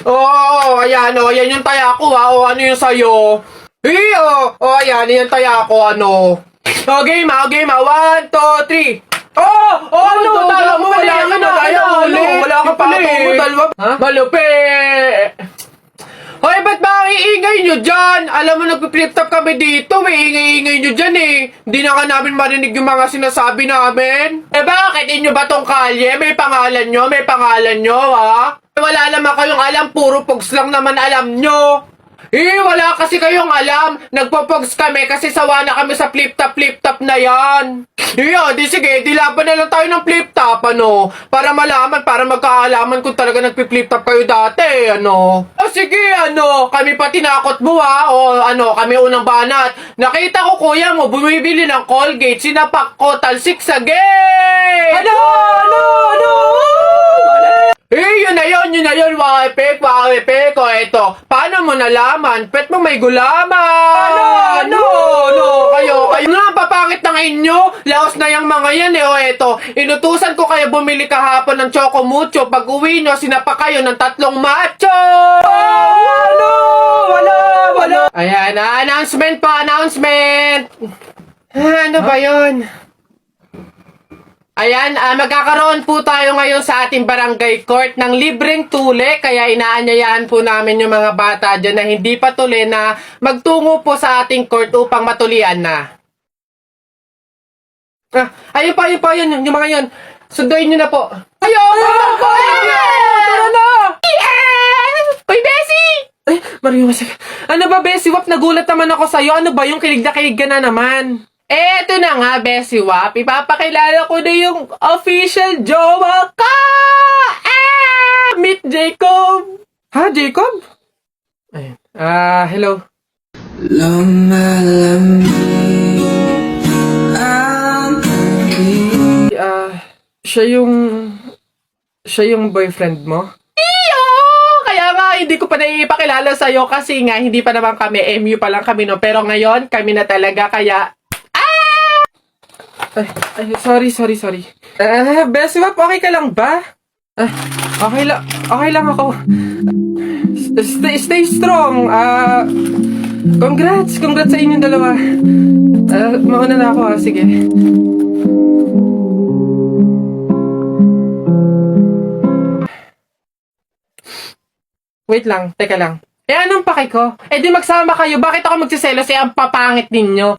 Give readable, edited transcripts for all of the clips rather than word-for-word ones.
Oo, ayan, ayan yung taya ko, ha. O, ano yung sa'yo? Ayan, yung taya ko, ano. Game, game, 1, 2, 3. Ano, tala mo, wala ka na, wala ka pala, Malupi! Hoy, ba't ba ang iingay nyo dyan? Alam mo, nagpi-flip top kami dito, ingay-ingay nyo dyan Hindi na ka namin marinig yung mga sinasabi namin. Bakit? Inyo ba tong kalye? May pangalan nyo, ha? Wala naman kayong alam, puro pogs lang naman alam nyo. Wala kasi kayong alam. Nagpo-pogs kami kasi sawa na kami sa flip top na yan. Di sige, di laban na lang tayo ng flip top, ano? Para malaman, para magkaalaman kung talaga nagpi-flip top kayo dati, ano? Sige, ano? Kami pa tinakot mo, ha? O, ano, kami unang banat. Nakita ko, kuya mo, bumibili ng Colgate, sinapak ko, talsik sa gate! Ano? Yun na yun, wakipik, o eto, paano mo nalaman? Pet mo may gulaman! Kayo na, papangit ng inyo, laos na yung mga yan o eto, inutusan ko kayo bumili kahapon ng Choco Mucho, pag uwi nyo, sinapa kayo ng 3 macho! Wala! Ayan, announcement. Ano ba yun? Ayan, magkakaroon po tayo ngayon sa ating barangay court ng libreng tule, kaya inaanyayahan po namin yung mga bata dyan na hindi pa tuli na magtungo po sa ating court upang matulian na. Ayun pa, yung mga yun. Sunduin nyo na po. Tara na! Uy, Bessie! Ay, Mario, ano ba, Bessie? Wap, nagulat naman ako sa'yo. Ano ba yung kilig na kilig ka na naman? Eto na nga, Bessie Wap. Ipapakilala ko na yung official jowa ka! Meet Jacob! Ha, Jacob? Ayun. Hello. Siya yung boyfriend mo? Kaya nga, hindi ko pa naipakilala sa'yo kasi nga, hindi pa naman kami, MU pa lang kami, no? Pero ngayon, kami na talaga, kaya... Sorry. Bessie Wap, okay ka lang ba? Okay lang ako. Stay strong. Congrats sa inyong dalawa. Mauna na ako, sige. Wait lang, teka lang. Anong paki ko? Di magsama kayo. Bakit ako magsiselos? Ang papangit ninyo.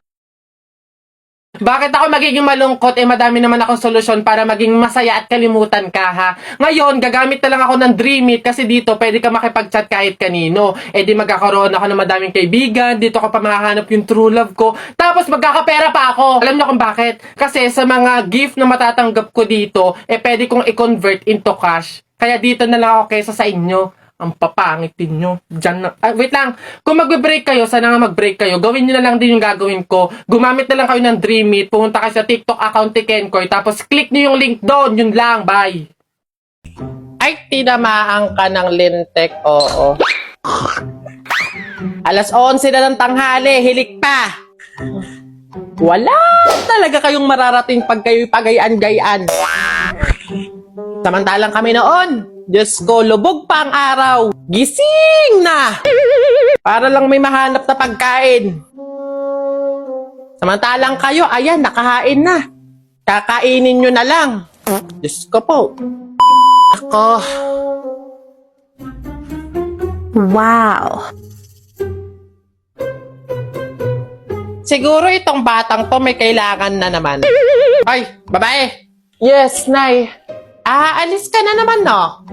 Bakit ako magiging malungkot? Madami naman akong solusyon para maging masaya at kalimutan ka, ha? Ngayon, gagamit na lang ako ng Dream It kasi dito pwede ka makipag-chat kahit kanino. Di magkakaroon ako ng madaming kaibigan. Dito ko pa mahahanap yung true love ko. Tapos magkakapera pa ako. Alam niyo kung bakit? Kasi sa mga gift na matatanggap ko dito, pwede kong i-convert into cash. Kaya dito na lang ako kaysa sa inyo. Ang papangitin nyo. Diyan na. Wait lang. Kung mag-break kayo, sana nga mag-break kayo. Gawin nyo na lang din yung gagawin ko. Gumamit na lang kayo ng Dream It. Pumunta kayo sa TikTok account ni Kenkoy. Tapos click nyo yung link doon. Yun lang. Bye. Ay, tinamaan ka ng lintek. Oo. Alas 11 na ng tanghali. Hilik pa. Wala talaga kayong mararating pag kayo'y pagayan-gayan. Samantalang kami noon. Diyos ko, lubog pa ang araw. Gising na! Para lang may mahanap na pagkain. Samantalang kayo, ayan, nakahain na. Kakainin nyo na lang. Diyos ko po. Ako. Wow. Siguro itong batang to may kailangan na naman. Ay, babae. Yes, Nay. Aalis ka na naman, no?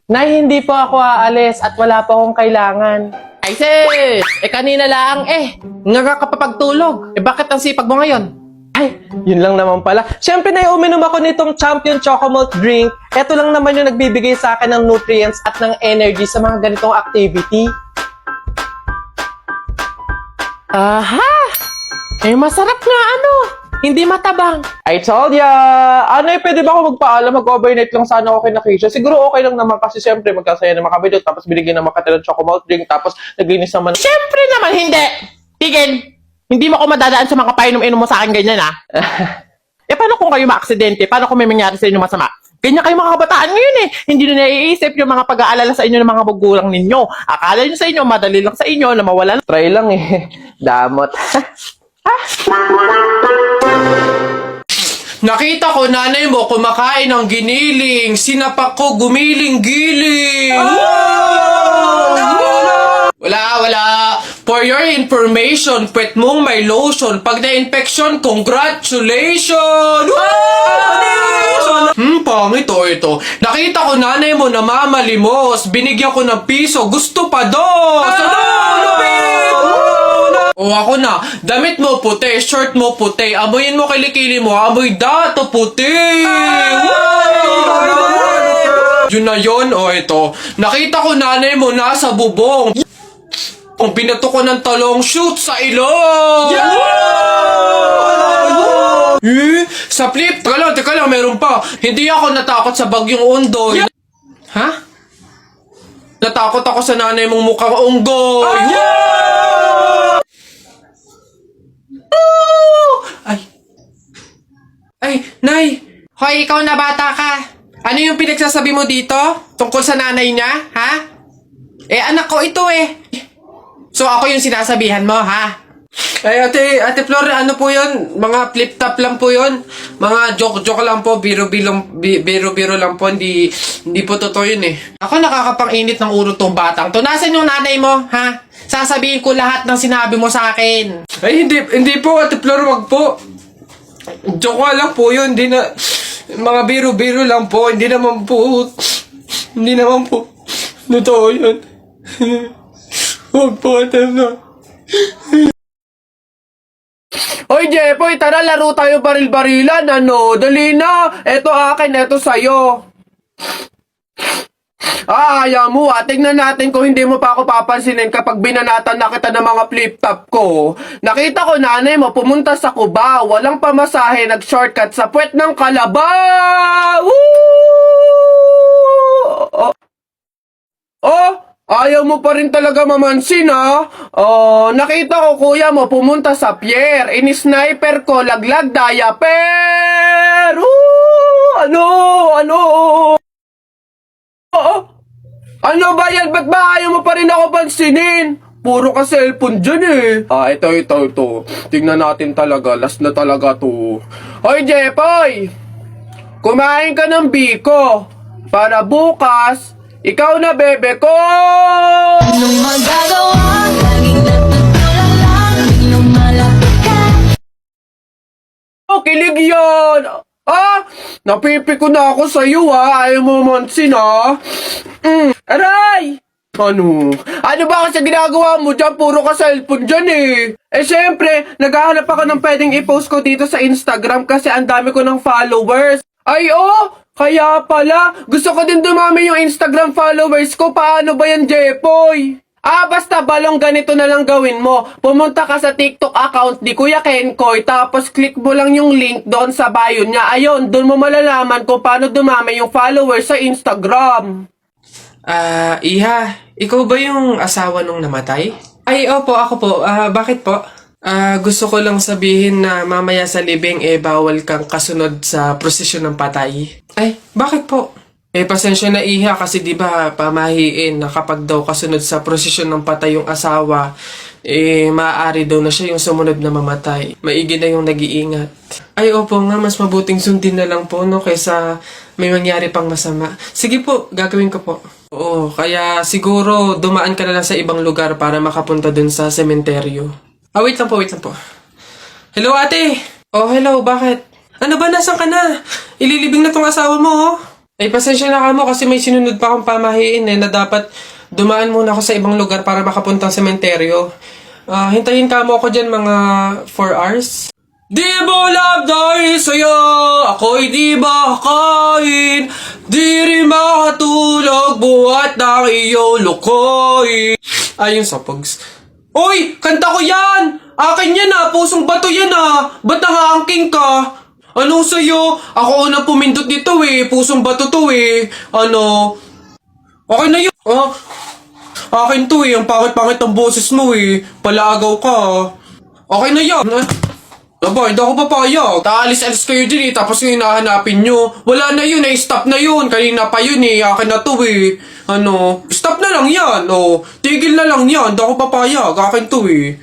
Nay, hindi po ako aalis at wala po akong kailangan. Ay, sis! Kanina lang, nagkakapapagtulog. Bakit ang sipag mo ngayon? Ay, yun lang naman pala. Siyempre, Nay, uminom ako nitong Champion Chocomalt drink. Ito lang naman yung nagbibigay sa akin ng nutrients at ng energy sa mga ganitong activity. Aha! Masarap nga, hindi matabang. I told ya! Pwede ba ako magpaalam? Mag-overnight lang sana ako kay Nakisha. Siguro okay lang naman kasi siyempre magkasaya naman kami doon. Tapos binigyan naman kita ng Chocomalt drink. Tapos naglinis naman. Siyempre naman, hindi! Tigil! Hindi mo ako madadaan sa mga painom-inom mo sa akin ganyan, ha? Paano kung kayo ma-aksidente? Paano kung may mangyari sa inyo masama? Ganyan kayo mga kabataan ngayon eh. Hindi na naiisip yung mga pag-aalala sa inyo ng mga magulang ninyo. Akala nyo sa inyo, madali lang sa inyo na mawala. Try lang eh. Damot. Nakita ko nanay mo kumakain ng giniling. Sinapak ko gumiling-giling. Wala. For your information, pwet mong may lotion. Pag na-infection, congratulations! Pangit ito. Nakita ko nanay mo namamalimos. Binigyan ko ng piso. Gusto pa doon! O ako na, damit mo puti, shirt mo puti, amoyin mo kilikili mo, amoy dato puti! Yun na yun, o ito. Nakita ko nanay mo nasa bubong. Kung binato ko ng talong, shoot sa ilong! Sa flip, teka lang, meron pa. Hindi ako natakot sa bagyong Ondoy. Ha? Natakot ako sa nanay mong mukhang unggoy. Ay, Nay! Hoy, ikaw na bata ka! Ano yung pinagsasabi mo dito? Tungkol sa nanay niya, ha? Anak ko ito eh! So, ako yung sinasabihan mo, ha? Ay, Ate Flor, ano po yun? Mga flip-top lang po yun. Mga joke-joke lang po, biro-biro lang po, hindi po totoo yun eh. Ako nakakapang-init ng ulo tong batang to. Nasaan yung nanay mo, ha? Sasabihin ko lahat ng sinabi mo sa akin. Ay, hindi po, Ate Flor, wag po. Joke lang po yun, hindi na, mga biro-biro lang po, hindi naman po, totoo yun. Huwag po, Ate Flor. Hoy, Jepoy, tara laro tayo baril-barilan, ano? Dali na, eto akin, eto sa'yo. Ayaw mo tingnan natin kung hindi mo pa ako papansinin kapag binanatan na kita ng mga flip-top ko. Nakita ko nanay mo pumunta sa Cubao, walang pamasahe, nag-shortcut sa puwet ng Kalabaw! Ayaw mo pa rin talaga mamansin, ha? Nakita ko kuya mo pumunta sa pier, ini-sniper ko, laglag diaper! Ano ba yan? Ba't ba ayaw mo pa rin ako pansinin? Puro ka cellphone dyan eh. Ito. Tingnan natin talaga. Last na talaga to. Hoy, Jepoy! Kumain ka ng biko. Para bukas, ikaw na bebe ko! Anong magagawa? Laging natutulala lang, biglang malapit ka. Kilig yan! Napipiko na ako sa'yo, ha? Ayaw mo mansin, ha? Aray! Ano ba kasi ginagawa mo dyan? Puro ka cellphone dyan, eh. Siyempre, naghahanap ako ng pwedeng i-post ko dito sa Instagram kasi ang dami ko ng followers. Kaya pala. Gusto ko din dumami yung Instagram followers ko. Paano ba yan, Jepoy? Basta balong ganito na lang gawin mo. Pumunta ka sa TikTok account ni Kuya Kenkoy, tapos click mo lang yung link doon sa bio niya. Ayun, doon mo malalaman kung paano dumami yung followers sa Instagram. Iha, ikaw ba yung asawa nung namatay? Ay, opo, ako po. Bakit po? Gusto ko lang sabihin na mamaya sa libing bawal kang kasunod sa prosesyon ng patay. Ay, bakit po? Pasensya na Iha kasi di ba pamahiin na kapag daw kasunod sa prosesyon ng patay yung asawa, maaari daw na siya yung sumunod na mamatay. Maigi na yung nag-iingat. Ay, opo nga, mas mabuting sundin na lang po, no, kaysa may mangyari pang masama. Sige po, gagawin ko po. Oo, kaya siguro dumaan ka na lang sa ibang lugar para makapunta dun sa sementeryo. Wait lang po. Hello, ate! Hello, bakit? Ano ba, nasan ka na? Ililibing na tong asawa mo, oh. Pasensya na ka mo kasi may sinunod pa akong pamahiin na dapat dumaan muna ako sa ibang lugar para makapunta sa sementeryo. Hintayin ka mo ako dyan mga 4 hours. Di mo love dahil sa'yo, ako'y di makakain. Di rin makatulog, buhat ng iyong lukoy. Ayun sa Pogs. Uy! Kanta ko yan! Akin yan pusong bato yan Ba't nangangking ka? Anong sa'yo? Ako unang pumindot dito pusong bato to Okay na yun. Akin to ang pangit-pangit ang boses mo Palaagaw ka Okay na yan. Aba, hindi ako papayag. Taalis-alis kayo din eh, tapos yung hinahanapin nyo. Wala na yun, stop na yun. Kanina pa yun eh, akin na to eh. Stop na lang yan, tigil na lang yan, hindi ako papayag, akin to eh.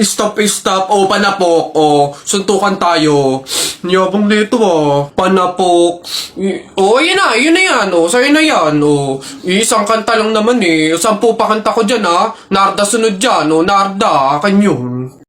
Stop. Panapok, suntukan tayo. Yabang nito panapok. Yun na yan, sa'yo na yan, Isang kanta lang naman eh, 10 pa kanta ko dyan Narda sunod dyan, Narda, akin yun.